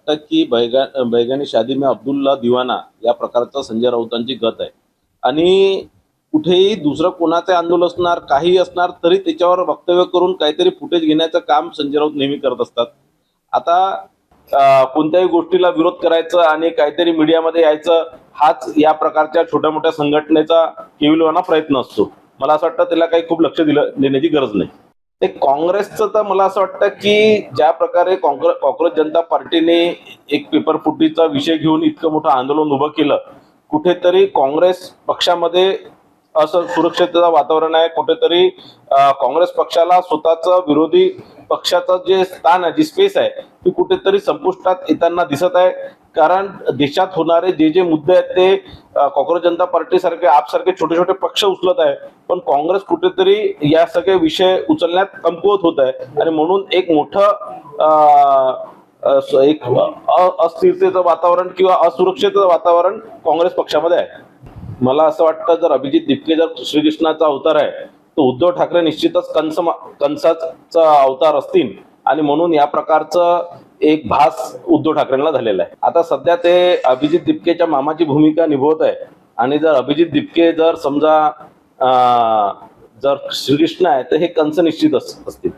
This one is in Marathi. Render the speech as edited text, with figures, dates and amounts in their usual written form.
वाटतं की बैगानी शादी में अब्दुल्ला दिवाना या प्रकारचा संजय राऊतांची गत आहे आणि कुठेही दुसरं कोणाचे आंदोलन असणार काही असणार तरी त्याच्यावर वक्तव्य करून काहीतरी फुटेज घेण्याचं काम संजय राऊत नेहमी करत असतात. आता कोणत्याही गोष्टीला विरोध करायचं आणि काहीतरी मीडियामध्ये यायचं हाच या प्रकारच्या छोट्या मोठ्या संघटनेचा केविलवाना प्रयत्न असतो. मला असं वाटतं त्याला काही खूप लक्ष देण्याची गरज नाही. ते काँग्रेसचं तर मला असं वाटतं की ज्या प्रकारे कॉंग्रेस जनता पार्टीने एक पेपर फुटीचा विषय घेऊन इतकं मोठं आंदोलन उभं केलं, कुठेतरी काँग्रेस पक्षामध्ये असं सुरक्षेचं वातावरण आहे. कुठेतरी काँग्रेस पक्षाला स्वतःचं विरोधी पक्षाचं जे स्थान आहे, जी स्पेस आहे ती कुठेतरी संपुष्टात येताना दिसत आहे. कारण देशात होणारे जे जे मुद्दे आहेत ते काँग्रेस जनता पार्टी सारखे आपसारखे छोटे छोटे पक्ष उचलत आहे, पण काँग्रेस कुठेतरी या सगळे विषय उचलण्यात कमकुवत होत आहे आणि म्हणून एक मोठं एक अस्थिरतेचं वातावरण किंवा असुरक्षेचं वातावरण काँग्रेस पक्षामध्ये आहे. मला असं वाटतं जर अभिजित दिपके जर श्रीकृष्णाचा अवतार आहे तर उद्धव ठाकरे निश्चितच कंसाचा अवतार असतील आणि म्हणून या प्रकारचं एक भास उद्धव ठाकरेंना झालेला आहे. आता सध्या ते अभिजित दिपकेच्या मामाची भूमिका निभवत आहे आणि जर अभिजित दिपके जर समजा जर श्रीकृष्ण आहे तर हे कंस निश्चित असतील.